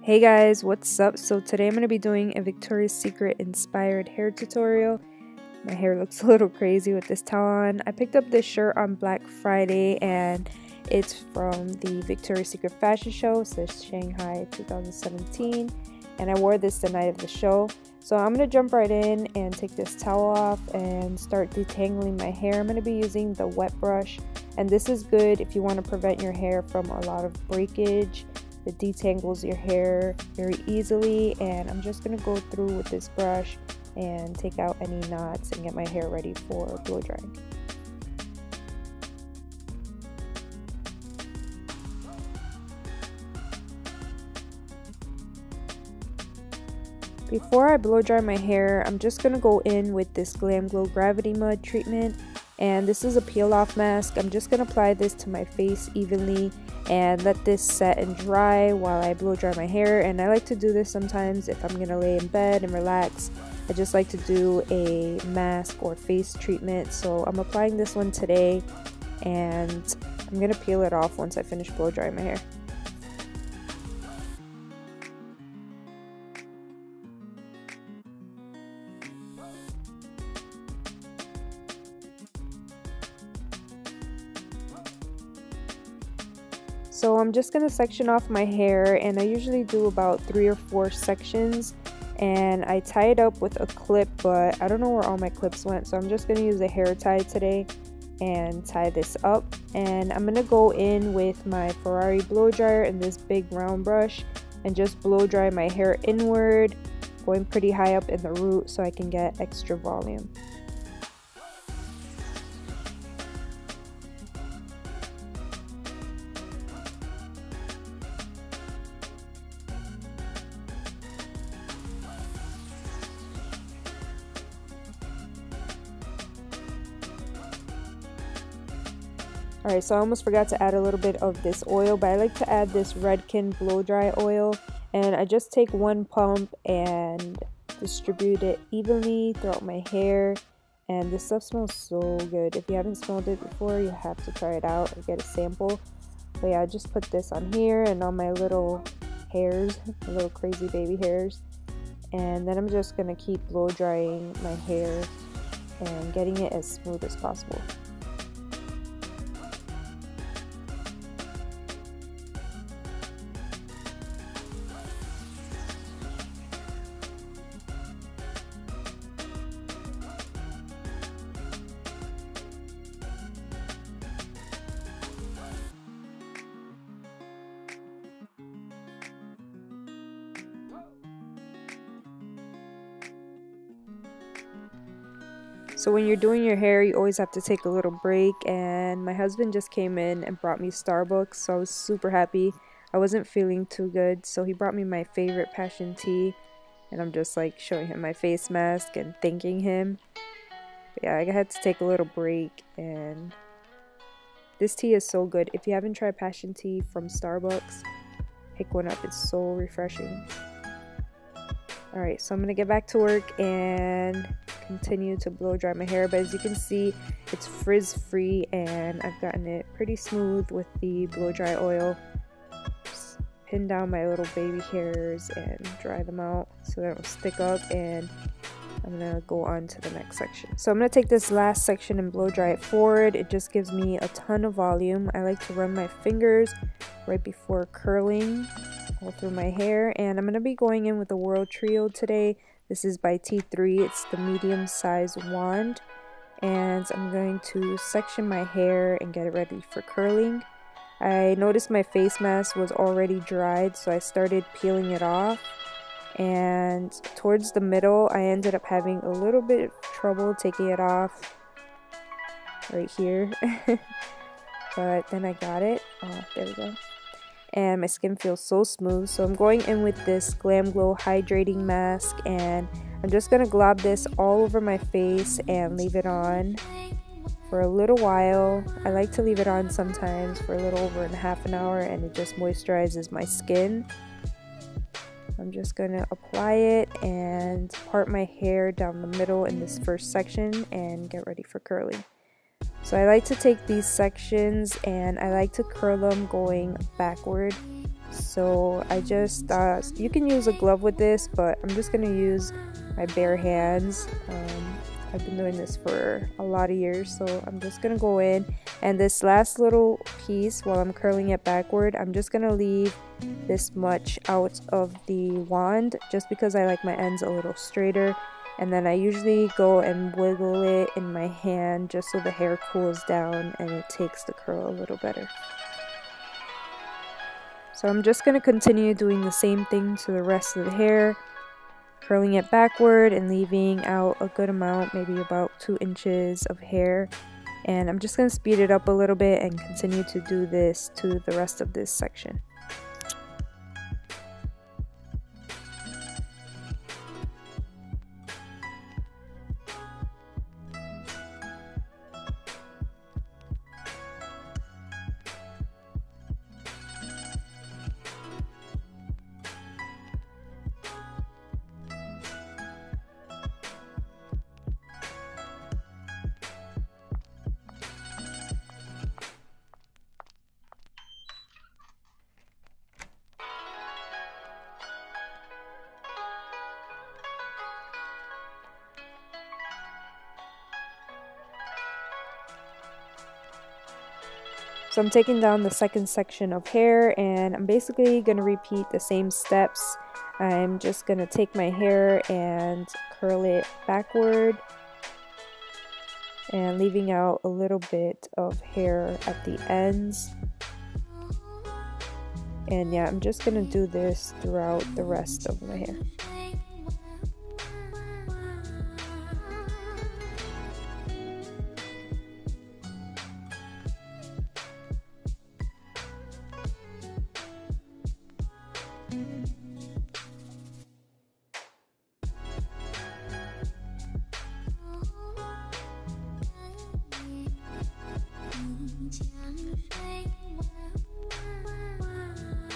Hey guys, what's up? So today I'm going to be doing a Victoria's Secret inspired hair tutorial. My hair looks a little crazy with this towel on. I picked up this shirt on Black Friday and it's from the Victoria's Secret fashion show. It says Shanghai 2017 and I wore this the night of the show. So I'm going to jump right in and take this towel off and start detangling my hair. I'm going to be using the wet brush, and this is good if you want to prevent your hair from a lot of breakage. It detangles your hair very easily, and I'm just going to go through with this brush and take out any knots and get my hair ready for blow drying. Before I blow dry my hair, I'm just going to go in with this Glam Glow Gravity Mud treatment, and this is a peel off mask. I'm just going to apply this to my face evenly and let this set and dry while I blow dry my hair. And I like to do this sometimes if I'm going to lay in bed and relax. I just like to do a mask or face treatment. So I'm applying this one today and I'm going to peel it off once I finish blow drying my hair. So I'm just going to section off my hair, and I usually do about 3 or 4 sections, and I tie it up with a clip, but I don't know where all my clips went, so I'm just going to use a hair tie today and tie this up. And I'm going to go in with my Ferrari blow dryer and this big round brush and just blow dry my hair inward, going pretty high up in the root so I can get extra volume. Alright, so I almost forgot to add a little bit of this oil, but I like to add this Redken blow dry oil, and I just take one pump and distribute it evenly throughout my hair, and this stuff smells so good. If you haven't smelled it before, you have to try it out and get a sample. But yeah, I just put this on here and on my little hairs, my little crazy baby hairs, and then I'm just going to keep blow drying my hair and getting it as smooth as possible. So when you're doing your hair, you always have to take a little break, and my husband just came in and brought me Starbucks, so I was super happy. I wasn't feeling too good, so he brought me my favorite passion tea, and I'm just like showing him my face mask and thanking him. But yeah, I had to take a little break, and this tea is so good. If you haven't tried passion tea from Starbucks, pick one up. It's so refreshing. Alright, so I'm going to get back to work and continue to blow dry my hair, but as you can see, it's frizz free and I've gotten it pretty smooth with the blow dry oil. Just pin down my little baby hairs and dry them out so they don't stick up, and I'm gonna go on to the next section. So I'm gonna take this last section and blow dry it forward. It just gives me a ton of volume. I like to run my fingers right before curling all through my hair, and I'm gonna be going in with the Whirl Trio today. This is by T3. It's the medium size wand, and I'm going to section my hair and get it ready for curling. I noticed my face mask was already dried, so I started peeling it off, and towards the middle I ended up having a little bit of trouble taking it off right here. But then I got it. Oh, there we go. And my skin feels so smooth. So I'm going in with this Glam Glow Hydrating Mask, and I'm just going to glob this all over my face and leave it on for a little while. I like to leave it on sometimes for a little over half an hour, and it just moisturizes my skin. I'm just going to apply it and part my hair down the middle in this first section and get ready for curling. So I like to take these sections and I like to curl them going backward So I just you can use a glove with this, but I'm just gonna use my bare hands. I've been doing this for a lot of years, so I'm just gonna go in, and this last little piece, while I'm curling it backward, I'm just gonna leave this much out of the wand just because I like my ends a little straighter. And then I usually go and wiggle it in my hand just so the hair cools down and it takes the curl a little better. So I'm just going to continue doing the same thing to the rest of the hair, curling it backward and leaving out a good amount, maybe about 2 inches of hair. And I'm just going to speed it up a little bit and continue to do this to the rest of this section. So I'm taking down the second section of hair, and I'm basically going to repeat the same steps. I'm just going to take my hair and curl it backward and leaving out a little bit of hair at the ends. And yeah, I'm just going to do this throughout the rest of my hair.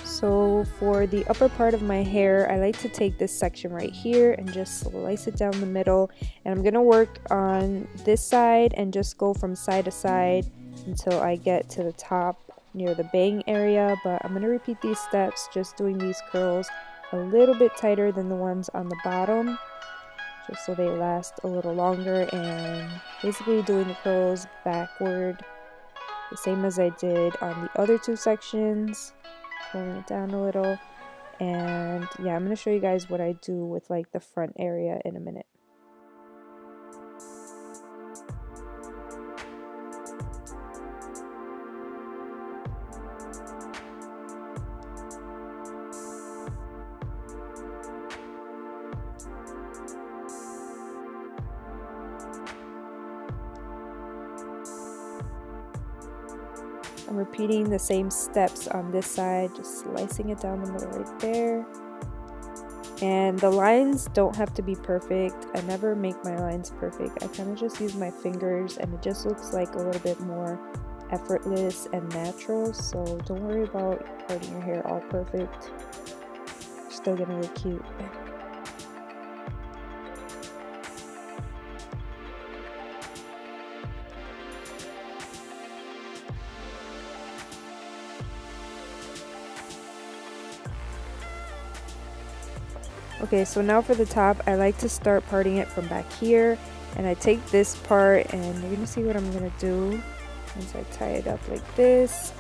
So for the upper part of my hair, I like to take this section right here and just slice it down the middle. And I'm going to work on this side and just go from side to side until I get to the top near the bang area. But I'm going to repeat these steps, just doing these curls a little bit tighter than the ones on the bottom, just so they last a little longer, and basically doing the curls backward the same as I did on the other 2 sections. Pulling it down a little. And yeah, I'm going to show you guys what I do with like the front area in a minute. I'm repeating the same steps on this side, just slicing it down the middle right there. And the lines don't have to be perfect. I never make my lines perfect. I kind of just use my fingers, and it just looks like a little bit more effortless and natural. So don't worry about parting your hair all perfect. You're still gonna look cute. Okay, so now for the top, I like to start parting it from back here, and I take this part, and you're gonna see what I'm gonna do. Once I tie it up like this,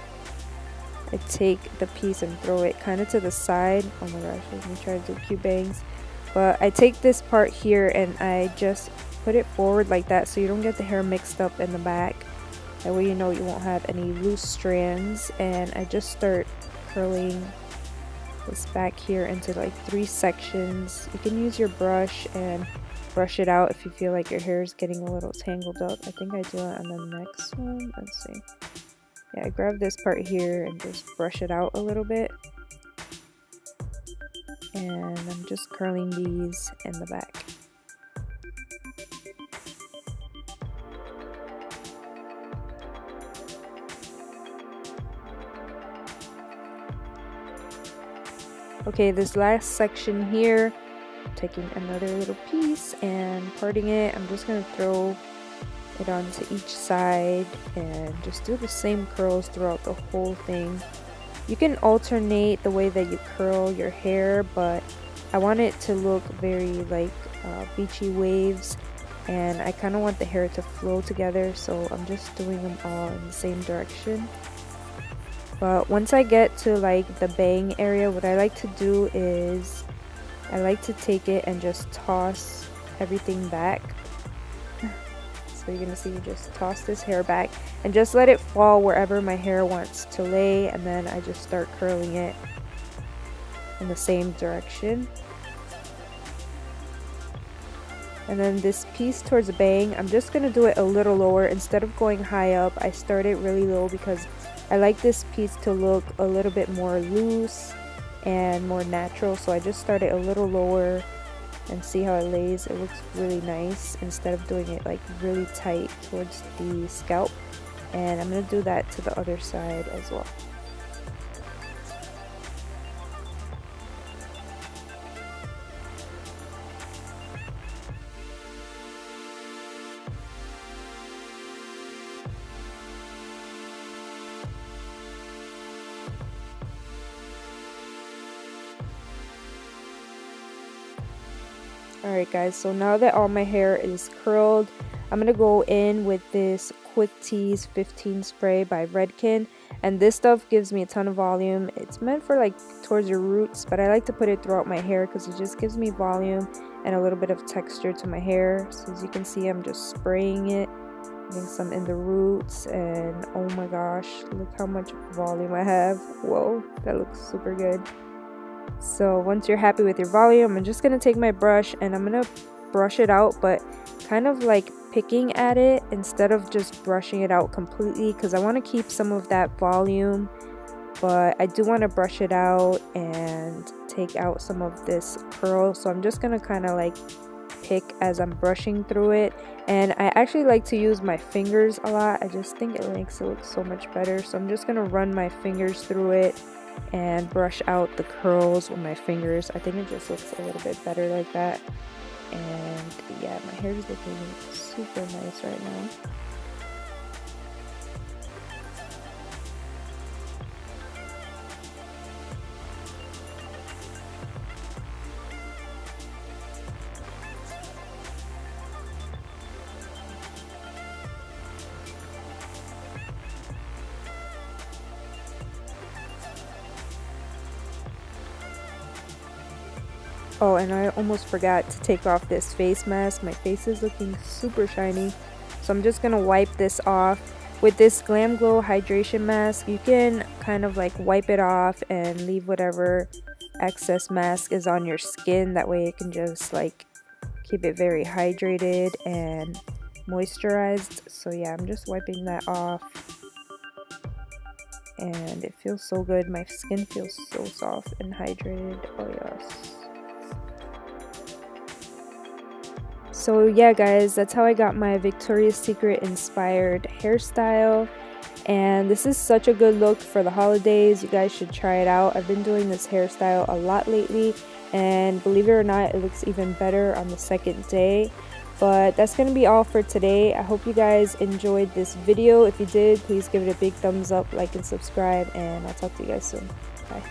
I take the piece and throw it kind of to the side. Oh my gosh, let me try to do cute bangs. But I take this part here and I just put it forward like that so you don't get the hair mixed up in the back. That way you know you won't have any loose strands. And I just start curling this back here into like 3 sections. You can use your brush and brush it out if you feel like your hair is getting a little tangled up. I think I do it on the next one. Let's see. Yeah, I grab this part here and just brush it out a little bit. And I'm just curling these in the back. Okay, this last section here, taking another little piece and parting it. I'm just going to throw it onto each side and just do the same curls throughout the whole thing. You can alternate the way that you curl your hair, but I want it to look very like beachy waves, and I kind of want the hair to flow together, so I'm just doing them all in the same direction. But once I get to like the bang area, what I like to do is I like to take it and just toss everything back. So you're gonna see you just toss this hair back and just let it fall wherever my hair wants to lay, and then I just start curling it in the same direction. And then this piece towards the bang, I'm just gonna do it a little lower. Instead of going high up, I start it really low because I like this piece to look a little bit more loose and more natural. So I just start it a little lower and see how it lays. It looks really nice instead of doing it like really tight towards the scalp. And I'm gonna do that to the other side as well. Alright guys, so now that all my hair is curled, I'm going to go in with this Quick Tease 15 spray by Redken, and this stuff gives me a ton of volume. It's meant for like towards your roots, but I like to put it throughout my hair because it just gives me volume and a little bit of texture to my hair. So as you can see, I'm just spraying it, getting some in the roots, and oh my gosh, look how much volume I have. Whoa, that looks super good. So once you're happy with your volume, I'm just going to take my brush and I'm going to brush it out, but kind of like picking at it instead of just brushing it out completely, because I want to keep some of that volume, but I do want to brush it out and take out some of this curl. So I'm just going to kind of like pick as I'm brushing through it, and I actually like to use my fingers a lot. I just think it makes it look so much better. So I'm just going to run my fingers through it and brush out the curls with my fingers. I think it just looks a little bit better like that. And yeah, my hair is looking super nice right now. Oh, and I almost forgot to take off this face mask. My face is looking super shiny, so I'm just gonna wipe this off. With this Glam Glow hydration mask, you can kind of like wipe it off and leave whatever excess mask is on your skin. That way it can just like keep it very hydrated and moisturized. So yeah, I'm just wiping that off, and it feels so good. My skin feels so soft and hydrated. Oh yes. So yeah guys, that's how I got my Victoria's Secret inspired hairstyle, and this is such a good look for the holidays. You guys should try it out. I've been doing this hairstyle a lot lately, and believe it or not, it looks even better on the second day. But that's gonna be all for today. I hope you guys enjoyed this video. If you did, please give it a big thumbs up, like and subscribe, and I'll talk to you guys soon. Bye.